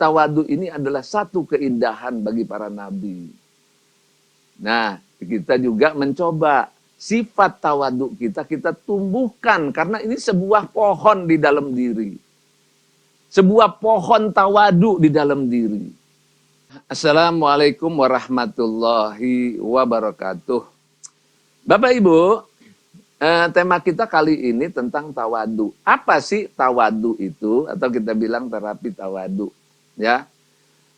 tawadu ini adalah satu keindahan bagi para nabi. Nah, kita juga mencoba sifat tawadu kita tumbuhkan, karena ini sebuah pohon di dalam diri. Sebuah pohon tawadu di dalam diri. Assalamualaikum warahmatullahi wabarakatuh. Bapak Ibu, tema kita kali ini tentang tawadu. Apa sih tawadu itu? Atau kita bilang terapi tawadu. Ya,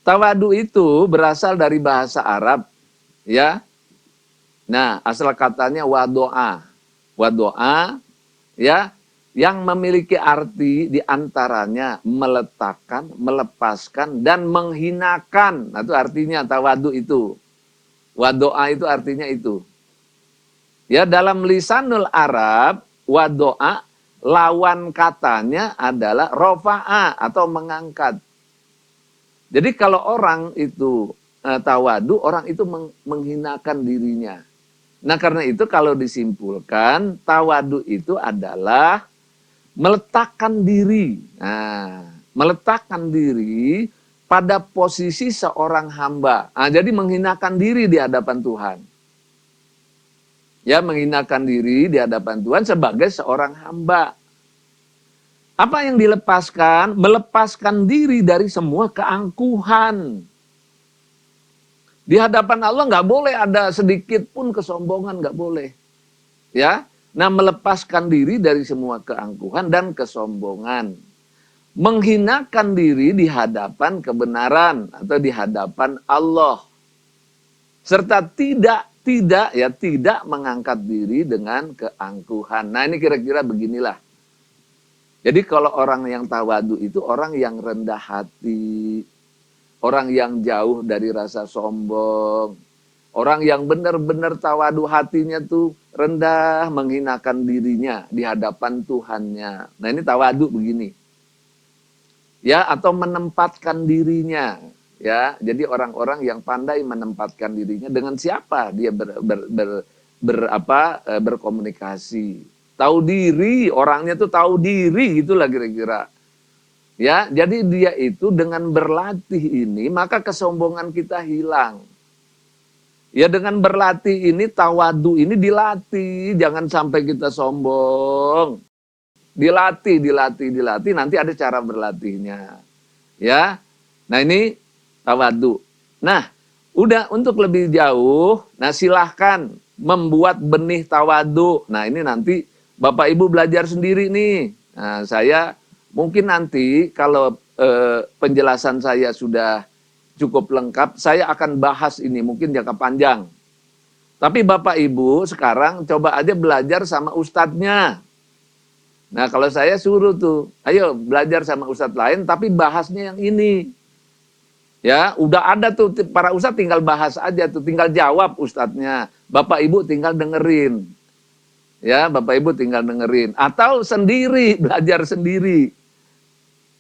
tawadu itu berasal dari bahasa Arab. Ya, nah asal katanya wadoa. Wadoa, ya, yang memiliki arti diantaranya meletakkan, melepaskan, dan menghinakan. Nah, itu artinya tawadu itu. Wadoa itu artinya itu. Ya, dalam lisanul Arab, wadoa lawan katanya adalah rofa'a atau mengangkat. Jadi kalau orang itu tawadu, orang itu menghinakan dirinya. Nah, karena itu kalau disimpulkan, tawadu itu adalah meletakkan diri. Nah, meletakkan diri pada posisi seorang hamba. Nah, jadi menghinakan diri di hadapan Tuhan. Ya, menghinakan diri di hadapan Tuhan sebagai seorang hamba. Apa yang dilepaskan? Melepaskan diri dari semua keangkuhan. Di hadapan Allah nggak boleh ada sedikit pun kesombongan, nggak boleh. Ya, nah melepaskan diri dari semua keangkuhan dan kesombongan. Menghinakan diri di hadapan kebenaran atau di hadapan Allah. Serta tidak mengangkat diri dengan keangkuhan. Nah, ini kira-kira beginilah. Jadi kalau orang yang tawadu itu orang yang rendah hati, orang yang jauh dari rasa sombong, orang yang benar-benar tawadu hatinya tuh rendah, menghinakan dirinya di hadapan Tuhannya. Nah, ini tawadu begini. Ya, atau menempatkan dirinya. Ya, jadi orang-orang yang pandai menempatkan dirinya dengan siapa dia berkomunikasi. Tahu diri, orangnya tuh tahu diri, gitulah kira-kira. Ya, jadi dia itu dengan berlatih ini, maka kesombongan kita hilang. Ya, dengan berlatih ini, tawadu ini dilatih, jangan sampai kita sombong. Dilatih, nanti ada cara berlatihnya. Ya, nah ini tawadu. Nah, udah untuk lebih jauh, nah silahkan membuat benih tawadu. Nah, ini nanti Bapak Ibu belajar sendiri nih. Nah, saya mungkin nanti kalau penjelasan saya sudah cukup lengkap, saya akan bahas ini mungkin jangka panjang. Tapi Bapak Ibu sekarang coba aja belajar sama ustadznya. Nah, kalau saya suruh tuh, ayo belajar sama ustadz lain tapi bahasnya yang ini. Ya, udah ada tuh para ustadz, tinggal bahas aja tuh, tinggal jawab ustadznya. Bapak Ibu tinggal dengerin. Ya, Bapak Ibu tinggal dengerin. Atau sendiri, belajar sendiri.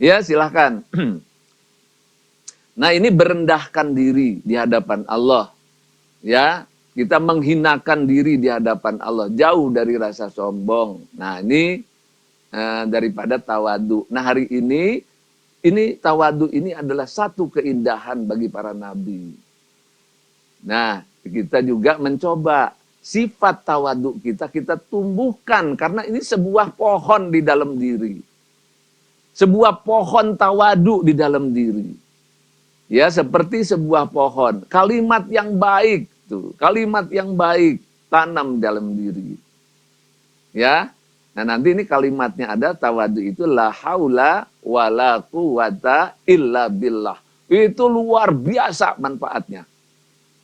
Ya, silahkan. Nah, ini berendahkan diri di hadapan Allah. Ya, kita menghinakan diri di hadapan Allah. Jauh dari rasa sombong. Nah, ini daripada tawadu. Nah, hari ini tawadu ini adalah satu keindahan bagi para nabi. Nah, kita juga mencoba sifat tawadu kita tumbuhkan, karena ini sebuah pohon di dalam diri. Sebuah pohon tawadu di dalam diri. Ya, seperti sebuah pohon. Kalimat yang baik tuh, kalimat yang baik tanam dalam diri. Ya. Nah, nanti ini kalimatnya ada, tawadu itu la haula wala quwata illa billah. Itu luar biasa manfaatnya.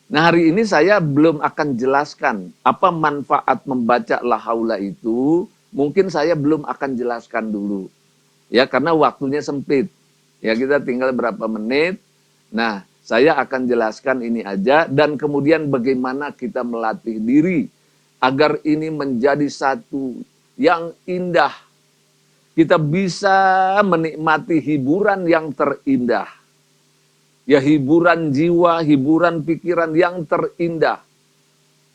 Nah, hari ini saya belum akan jelaskan apa manfaat membaca la haula itu. Mungkin saya belum akan jelaskan dulu. Ya, karena waktunya sempit. Ya, kita tinggal berapa menit. Nah, saya akan jelaskan ini aja, dan kemudian bagaimana kita melatih diri agar ini menjadi satu yang indah. Kita bisa menikmati hiburan yang terindah. Ya, hiburan jiwa, hiburan pikiran yang terindah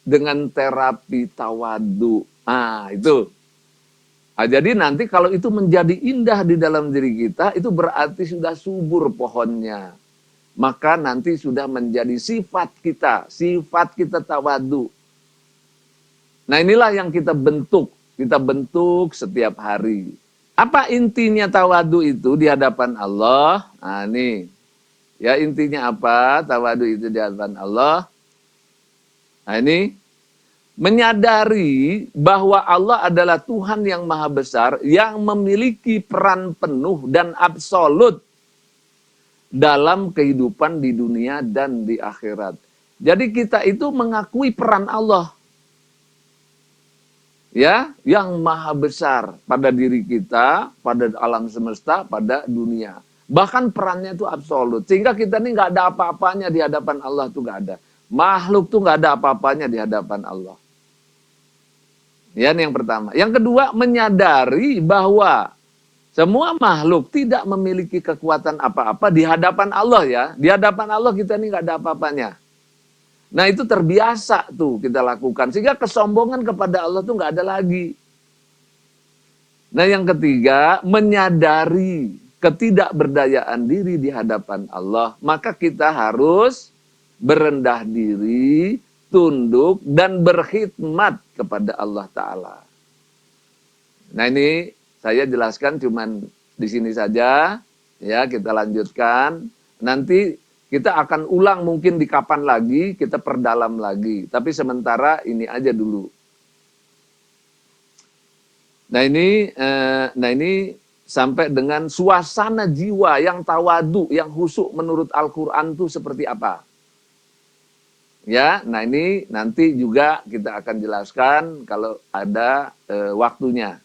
dengan terapi tawadu. Ah, itu. Nah, jadi nanti kalau itu menjadi indah di dalam diri kita, itu berarti sudah subur pohonnya. Maka nanti sudah menjadi sifat kita tawadu. Nah inilah yang kita bentuk setiap hari. Apa intinya tawadu itu di hadapan Allah? Nah ini, ya intinya apa tawadu itu di hadapan Allah? Nah ini, menyadari bahwa Allah adalah Tuhan yang maha besar, yang memiliki peran penuh dan absolut dalam kehidupan di dunia dan di akhirat. Jadi kita itu mengakui peran Allah, ya, yang maha besar pada diri kita, pada alam semesta, pada dunia. Bahkan perannya itu absolut, sehingga kita ini nggak ada apa-apanya di hadapan Allah, tuh nggak ada. Makhluk tuh nggak ada apa-apanya di hadapan Allah. Ya, ini yang pertama. Yang kedua, menyadari bahwa semua makhluk tidak memiliki kekuatan apa-apa di hadapan Allah, ya. Di hadapan Allah kita ini nggak ada apa-apanya. Nah itu terbiasa tuh kita lakukan. Sehingga kesombongan kepada Allah tuh nggak ada lagi. Nah yang ketiga, menyadari ketidakberdayaan diri di hadapan Allah. Maka kita harus berendah diri, tunduk, dan berkhidmat kepada Allah Ta'ala. Nah ini saya jelaskan cuman di sini saja, ya kita lanjutkan. Nanti kita akan ulang mungkin di kapan lagi, kita perdalam lagi. Tapi sementara ini aja dulu. Nah ini sampai dengan suasana jiwa yang tawadu, yang khusyuk menurut Al-Quran itu seperti apa. Ya, nah ini nanti juga kita akan jelaskan kalau ada waktunya.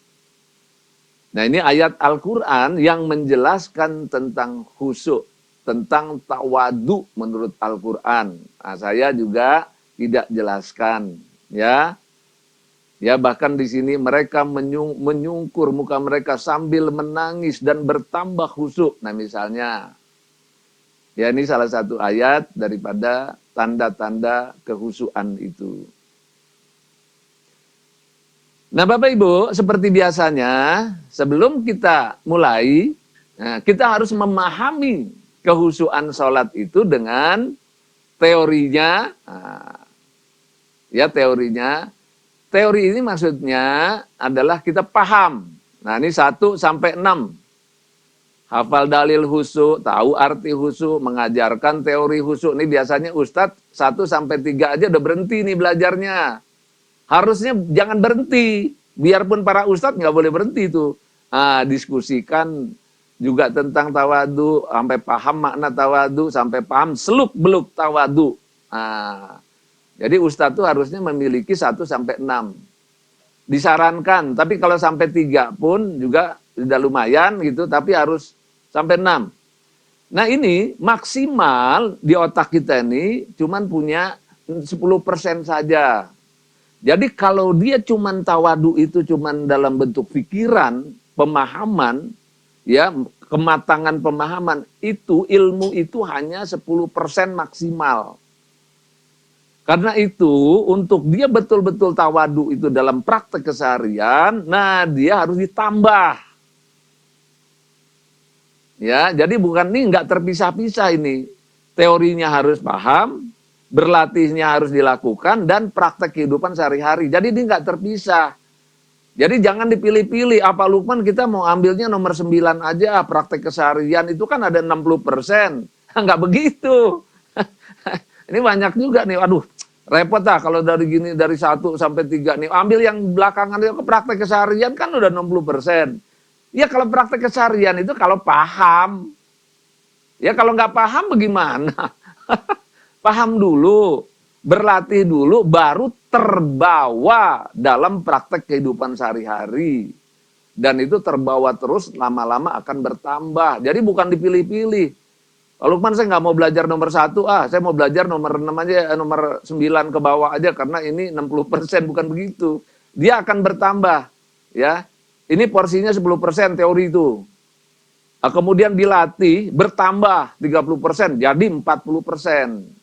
Nah ini ayat Al-Quran yang menjelaskan tentang khusyuk, tentang tawadu menurut Al-Quran. Nah, saya juga tidak jelaskan, ya. Ya bahkan di sini mereka menyungkur muka mereka sambil menangis dan bertambah khusyuk. Nah misalnya, ya ini salah satu ayat daripada tanda-tanda kehusuan itu. Nah Bapak Ibu, seperti biasanya sebelum kita mulai, kita harus memahami kehusuan sholat itu dengan teorinya. Ya teorinya, teori ini maksudnya adalah kita paham. Nah ini 1 sampai 6. Hafal dalil khusyuk, tahu arti khusyuk, mengajarkan teori khusyuk. Ini biasanya Ustadz 1 sampai 3 aja udah berhenti nih belajarnya. Harusnya jangan berhenti. Biarpun para ustadz nggak boleh berhenti tuh. Diskusikan juga tentang tawadu, sampai paham makna tawadu, sampai paham seluk-beluk tawadu. Jadi ustadz tuh harusnya memiliki 1 sampai 6. Disarankan, tapi kalau sampai 3 pun juga sudah lumayan gitu, tapi harus sampai 6. Nah ini maksimal di otak kita ini cuman punya 10% saja. Jadi kalau dia cuman tawadu itu cuman dalam bentuk pikiran, pemahaman, ya kematangan pemahaman, itu ilmu itu hanya 10% maksimal. Karena itu untuk dia betul-betul tawadu itu dalam praktek keseharian, nah dia harus ditambah. Ya, jadi bukan ini nggak terpisah-pisah ini. Teorinya harus paham, berlatihnya harus dilakukan, dan praktek kehidupan sehari-hari. Jadi ini nggak terpisah. Jadi jangan dipilih-pilih. Apa Lukman kita mau ambilnya nomor 9 aja, praktek keseharian itu kan ada 60%. Nggak begitu. Ini banyak juga nih, aduh repot lah kalau dari gini, dari 1 sampai 3 nih. Ambil yang belakangan itu praktek keseharian kan udah 60%. Ya kalau praktek keseharian itu kalau paham. Ya kalau nggak paham bagaimana? Paham dulu, berlatih dulu, baru terbawa dalam praktek kehidupan sehari-hari. Dan itu terbawa terus, lama-lama akan bertambah. Jadi bukan dipilih-pilih. Kalau Lukman saya nggak mau belajar nomor 1, saya mau belajar nomor 6 aja, nomor 9 ke bawah aja, karena ini 60%, bukan begitu. Dia akan bertambah. Ya, ini porsinya 10% teori itu. Kemudian dilatih, bertambah 30%, jadi 40%.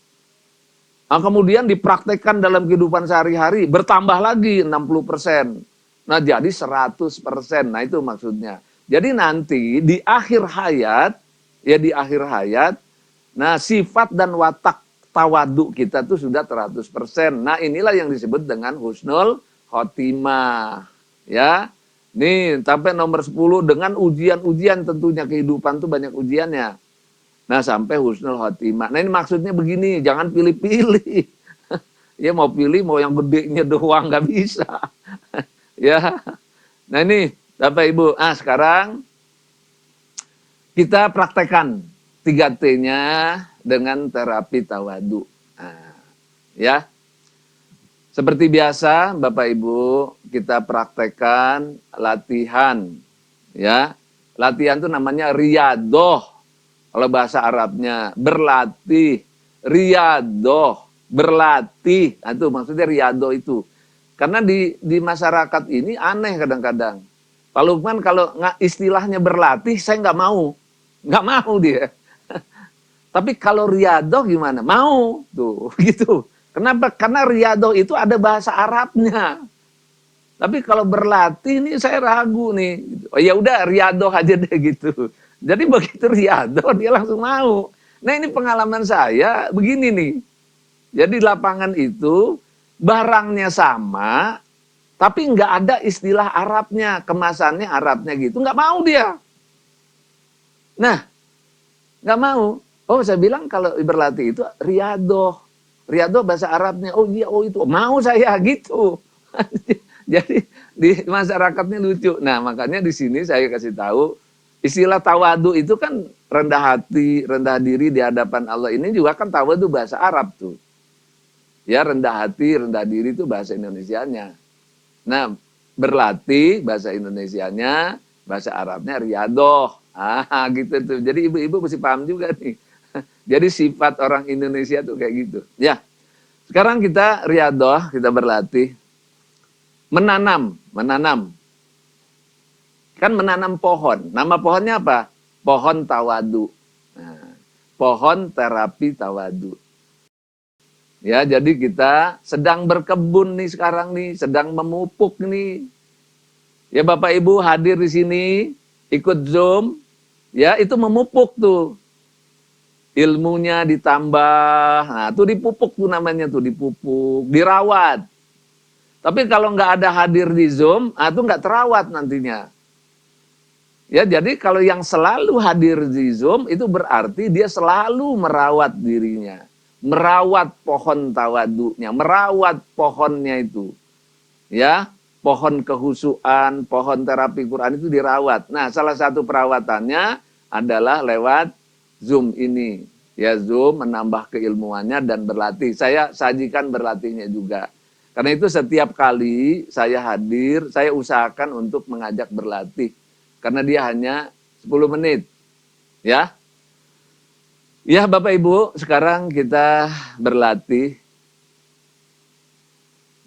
Kemudian dipraktekkan dalam kehidupan sehari-hari, bertambah lagi 60%. Nah, jadi 100%. Nah, itu maksudnya. Jadi nanti di akhir hayat, ya di akhir hayat, nah sifat dan watak tawadu kita tuh sudah 100%. Nah, inilah yang disebut dengan husnul khotimah. Ya. Nih, sampai nomor 10 dengan ujian-ujian tentunya kehidupan tuh banyak ujiannya. Nah, sampai husnul khotimah. Nah, ini maksudnya begini, jangan pilih-pilih. Ya mau pilih mau yang gedenya doang nggak bisa. Ya. Nah, ini Bapak Ibu. Sekarang kita praktekkan 3T-nya dengan terapi tawadu. Nah, ya. Seperti biasa, Bapak Ibu, kita praktekkan latihan. Ya. Latihan itu namanya riyadoh. Kalau bahasa Arabnya, berlatih. Riyadoh, berlatih. Nah, itu maksudnya riyadoh itu. Karena di masyarakat ini aneh kadang-kadang. Pak Lukman kalau istilahnya berlatih, saya nggak mau. Nggak mau dia. Tapi kalau riyadoh gimana? Mau. Tuh, gitu. Kenapa? Karena riyadoh itu ada bahasa Arabnya. Tapi kalau berlatih nih saya ragu nih. Oh ya udah riyadoh aja deh gitu. Jadi begitu riyadoh dia langsung mau. Nah ini pengalaman saya begini nih. Jadi lapangan itu barangnya sama, tapi nggak ada istilah Arabnya, kemasannya Arabnya gitu, nggak mau dia. Nah, nggak mau. Oh saya bilang kalau berlatih itu riyadoh. Riyadoh bahasa Arabnya, oh iya, oh itu, mau saya gitu. Jadi di masyarakatnya lucu. Nah makanya di sini saya kasih tahu, istilah tawadu itu kan rendah hati, rendah diri di hadapan Allah. Ini juga kan tawadu bahasa Arab tuh. Ya rendah hati, rendah diri itu bahasa Indonesianya. Nah, berlatih bahasa Indonesianya, bahasa Arabnya riyadoh. Gitu tuh. Jadi ibu-ibu mesti paham juga nih. Jadi sifat orang Indonesia tuh kayak gitu. Ya. Sekarang kita riyadoh, kita berlatih menanam, menanam. Kan menanam pohon. Nama pohonnya apa? Pohon tawadu. Nah, pohon terapi tawadu. Ya, jadi kita sedang berkebun nih sekarang nih, sedang memupuk nih. Ya Bapak Ibu hadir di sini, ikut Zoom, ya itu memupuk tuh. Ilmunya ditambah, nah tuh dipupuk tuh namanya tuh, dipupuk, dirawat. Tapi kalau nggak ada hadir di Zoom, tuh nggak terawat nantinya. Ya jadi kalau yang selalu hadir di Zoom itu berarti dia selalu merawat dirinya. Merawat pohon tawadunya, merawat pohonnya itu. Ya, pohon kehusuan, pohon terapi Quran itu dirawat. Nah, salah satu perawatannya adalah lewat Zoom ini. Ya, Zoom menambah keilmuannya dan berlatih. Saya sajikan berlatihnya juga. Karena itu setiap kali saya hadir, saya usahakan untuk mengajak berlatih. Karena dia hanya 10 menit. Ya. Ya, Bapak Ibu, sekarang kita berlatih.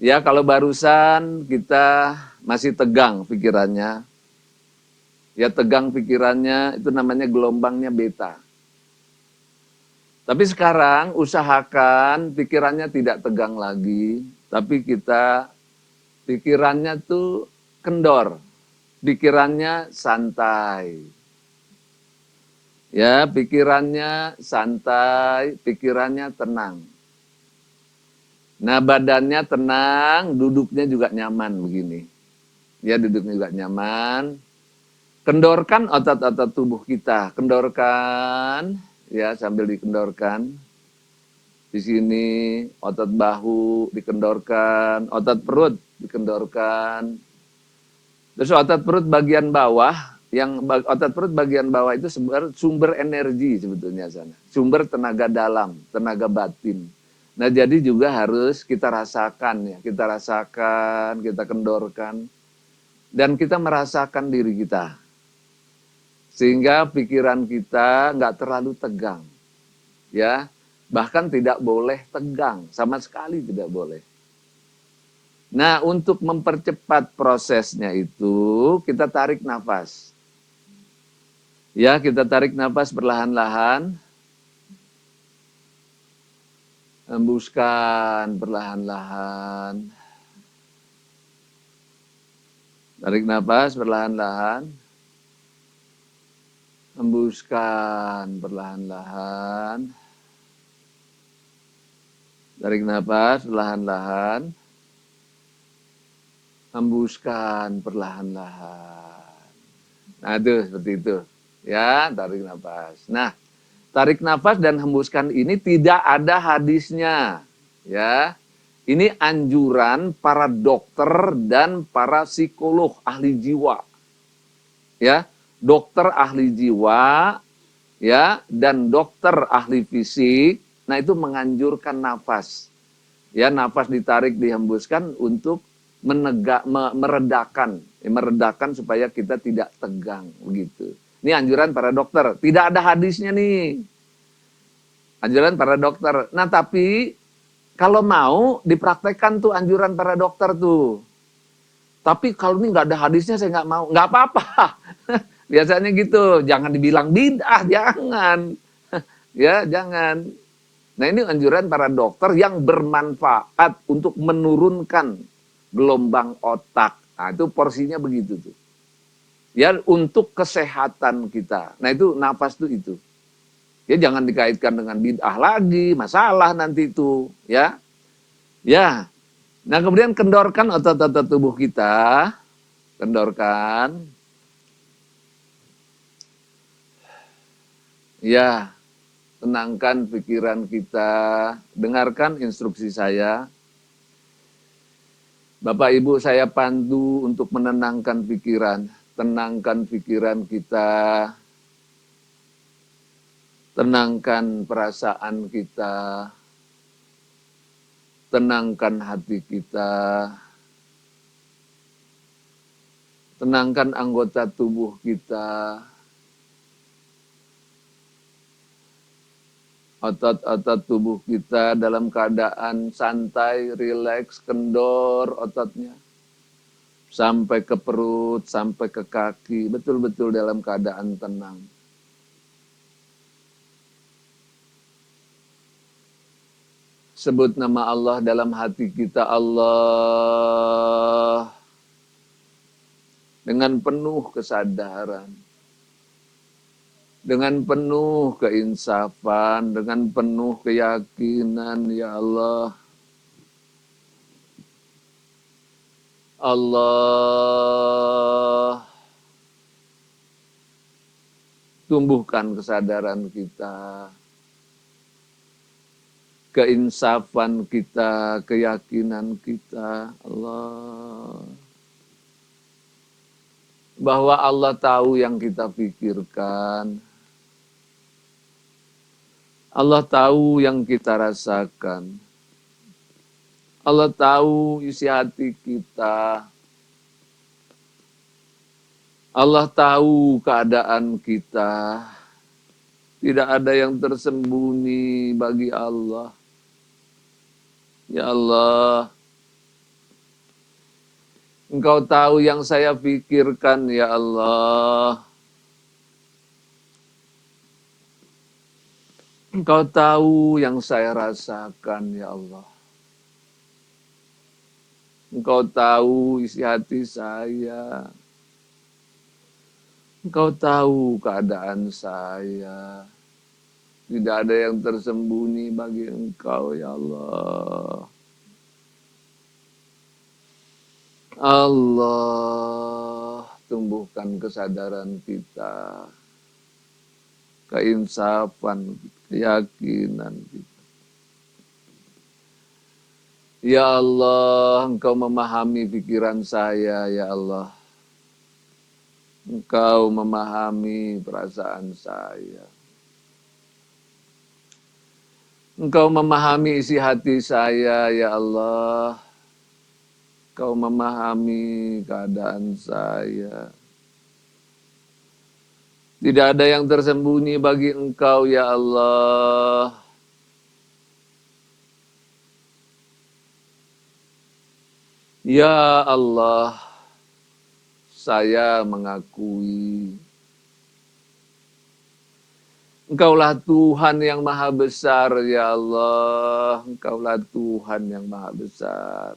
Ya, kalau barusan kita masih tegang pikirannya. Ya, tegang pikirannya itu namanya gelombangnya beta. Tapi sekarang usahakan pikirannya tidak tegang lagi, tapi kita pikirannya tuh kendor. Pikirannya santai. Ya, pikirannya santai, pikirannya tenang. Nah, badannya tenang, duduknya juga nyaman begini. Ya, duduknya juga nyaman. Kendorkan otot-otot tubuh kita, kendorkan, ya sambil dikendorkan. Di sini otot bahu dikendorkan, otot perut dikendorkan. Terus otot perut bagian bawah, yang otot perut bagian bawah itu sumber energi sebetulnya sana. Sumber tenaga dalam, tenaga batin. Nah, jadi juga harus kita rasakan ya, kita kendorkan dan kita merasakan diri kita. Sehingga pikiran kita nggak terlalu tegang. Ya, bahkan tidak boleh tegang, sama sekali tidak boleh. Nah, untuk mempercepat prosesnya itu, kita tarik nafas. Ya, kita tarik nafas perlahan-lahan. Hembuskan perlahan-lahan. Tarik nafas perlahan-lahan. Hembuskan perlahan-lahan. Tarik nafas perlahan-lahan. Hembuskan perlahan-lahan. Nah, itu seperti itu. Ya, tarik nafas. Nah, tarik nafas dan hembuskan ini tidak ada hadisnya. Ya. Ini anjuran para dokter dan para psikolog ahli jiwa. Ya, dokter ahli jiwa ya dan dokter ahli fisik. Nah, itu menganjurkan nafas. Ya, nafas ditarik dihembuskan untuk meredakan supaya kita tidak tegang begitu. Ini anjuran para dokter. Tidak ada hadisnya nih. Anjuran para dokter. Nah, tapi kalau mau dipraktekkan tuh anjuran para dokter tuh. Tapi kalau ini nggak ada hadisnya saya nggak mau. Nggak apa-apa. Biasanya gitu. Jangan dibilang bid'ah, jangan. Ya, jangan. Nah, ini anjuran para dokter yang bermanfaat untuk menurunkan gelombang otak. Nah, itu porsinya begitu tuh. Ya, untuk kesehatan kita. Nah, itu nafas tuh itu. Ya, jangan dikaitkan dengan bid'ah lagi, masalah nanti itu, ya. Ya. Nah, kemudian kendorkan otot-otot tubuh kita. Kendorkan. Ya, tenangkan pikiran kita. Dengarkan instruksi saya. Bapak Ibu, saya pandu untuk menenangkan pikiran. Tenangkan pikiran kita. Tenangkan perasaan kita. Tenangkan hati kita. Tenangkan anggota tubuh kita. Otot-otot tubuh kita dalam keadaan santai, rileks, kendor ototnya. Sampai ke perut, sampai ke kaki, betul-betul dalam keadaan tenang. Sebut nama Allah dalam hati kita, Allah. Dengan penuh kesadaran. Dengan penuh keinsafan, dengan penuh keyakinan, ya Allah. Allah, tumbuhkan kesadaran kita, keinsafan kita, keyakinan kita, Allah. Bahwa Allah tahu yang kita pikirkan. Allah tahu yang kita rasakan. Allah tahu isi hati kita. Allah tahu keadaan kita. Tidak ada yang tersembunyi bagi Allah. Ya Allah, Engkau tahu yang saya pikirkan, ya Allah. Engkau tahu yang saya rasakan, ya Allah. Engkau tahu isi hati saya. Engkau tahu keadaan saya. Tidak ada yang tersembunyi bagi Engkau, ya Allah. Allah, tumbuhkan kesadaran kita. Keinsafan, keyakinan kita. Ya Allah, Engkau memahami pikiran saya, ya Allah. Engkau memahami perasaan saya. Engkau memahami isi hati saya, ya Allah. Engkau memahami keadaan saya. Tidak ada yang tersembunyi bagi Engkau, ya Allah. Ya Allah, saya mengakui Engkaulah Tuhan yang maha besar, ya Allah. Engkaulah Tuhan yang maha besar.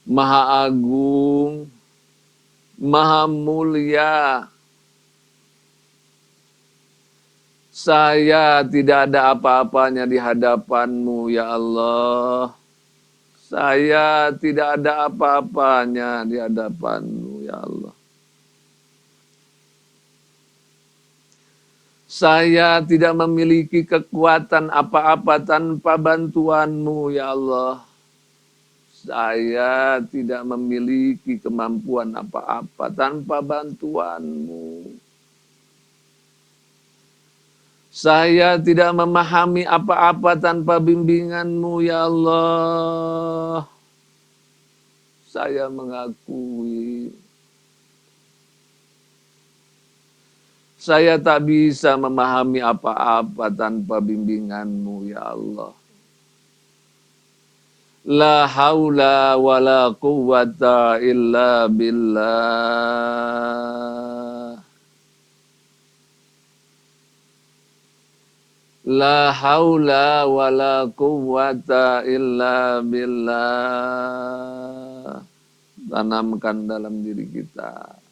Maha agung, maha mulia. Saya tidak ada apa-apanya di hadapan-Mu, ya Allah. Saya tidak ada apa-apanya di hadapan-Mu, ya Allah. Saya tidak memiliki kekuatan apa-apa tanpa bantuan-Mu, ya Allah. Saya tidak memiliki kemampuan apa-apa tanpa bantuan-Mu. Saya tidak memahami apa-apa tanpa bimbingan-Mu, ya Allah. Saya mengakui saya tak bisa memahami apa-apa tanpa bimbingan-Mu, ya Allah. La haula wa la quwwata illa billah. La haula wa la quwwata illa billah. Tanamkan dalam diri kita.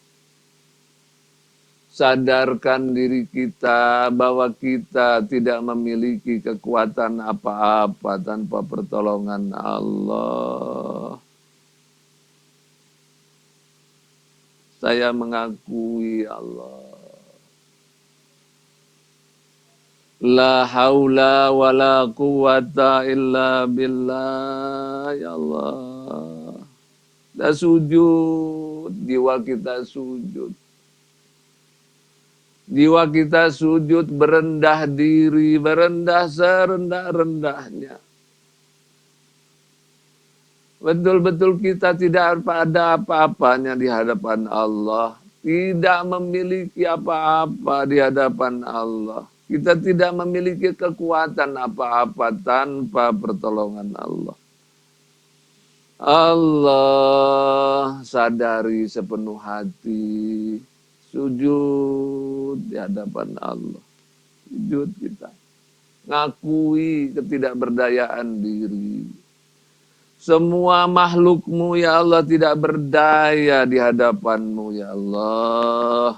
Sadarkan diri kita bahwa kita tidak memiliki kekuatan apa-apa tanpa pertolongan Allah. Saya mengakui Allah. La haula wa la quwwata illa billah, ya Allah. Kita sujud, jiwa kita sujud. Jiwa kita sujud berendah diri, berendah serendah-rendahnya. Betul-betul kita tidak ada apa-apanya di hadapan Allah. Tidak memiliki apa-apa di hadapan Allah. Kita tidak memiliki kekuatan apa-apa tanpa pertolongan Allah. Allah sadari sepenuh hati. Sujud di hadapan Allah. Sujud kita. Ngakui ketidakberdayaan diri. Semua makhluk-Mu, ya Allah, tidak berdaya di hadapan-Mu, ya Allah.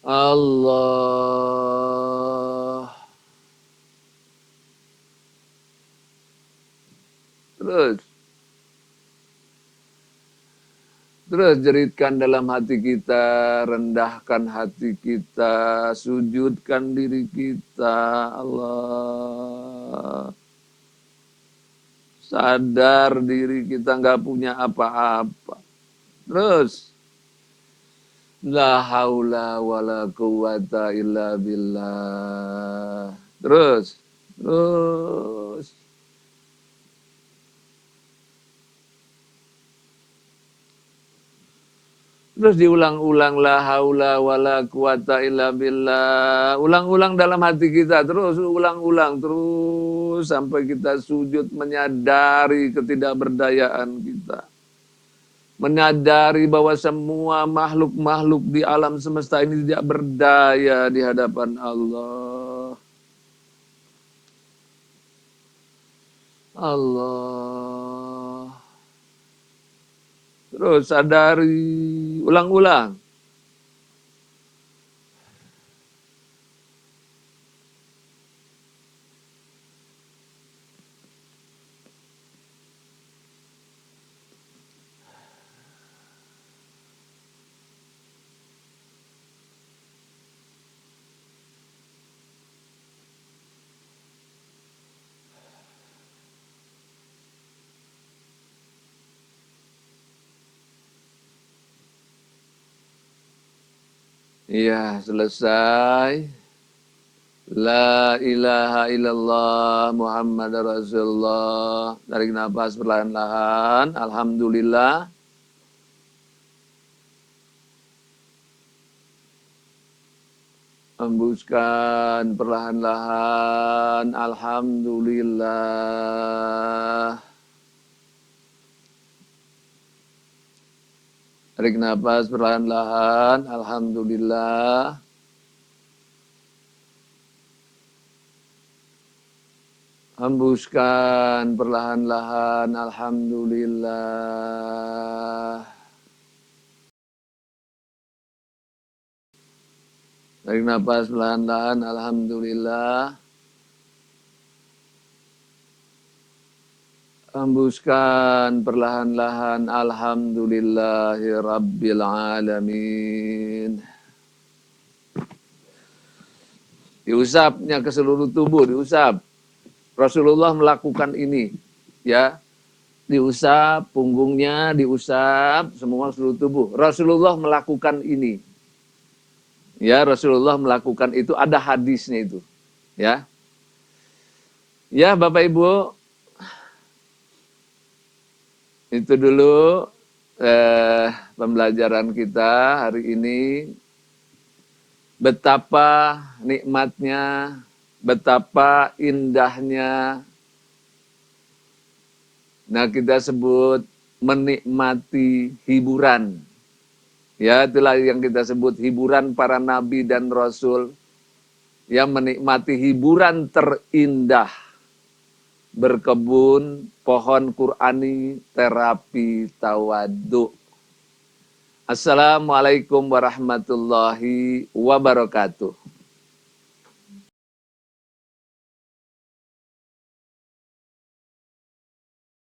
Allah. Terus jeritkan dalam hati kita, rendahkan hati kita, sujudkan diri kita, Allah. Sadar diri kita nggak punya apa-apa. Terus, la haula wa la quwwata illa billah. Terus. Terus diulang-ulang la haula wala quwata illa billah. Ulang-ulang dalam hati kita, terus ulang-ulang terus sampai kita sujud menyadari ketidakberdayaan kita. Menyadari bahwa semua makhluk-makhluk di alam semesta ini tidak berdaya di hadapan Allah. Allah. Terus sadari, ulang-ulang. Iya, selesai. La ilaha illallah Muhammad Rasulullah. Tarik nafas perlahan-lahan. Alhamdulillah. Hembuskan perlahan-lahan. Alhamdulillah. Tarik nafas perlahan-lahan. Alhamdulillah. Hembuskan perlahan-lahan, alhamdulillah. Tarik nafas perlahan-lahan, alhamdulillah. Hembuskan perlahan-lahan, alhamdulillahi rabbil alamin. Diusapnya ke seluruh tubuh, diusap. Rasulullah melakukan ini, ya. Diusap punggungnya, diusap semua seluruh tubuh. Rasulullah melakukan ini. Ya, Rasulullah melakukan itu, ada hadisnya itu. Ya. Ya, Bapak Ibu, itu dulu pembelajaran kita hari ini. Betapa nikmatnya, betapa indahnya. Nah, kita sebut menikmati hiburan. Ya, itulah yang kita sebut hiburan para nabi dan rasul. Yang menikmati hiburan terindah. Berkebun, pohon Qur'ani, terapi tawadhu. Assalamualaikum warahmatullahi wabarakatuh.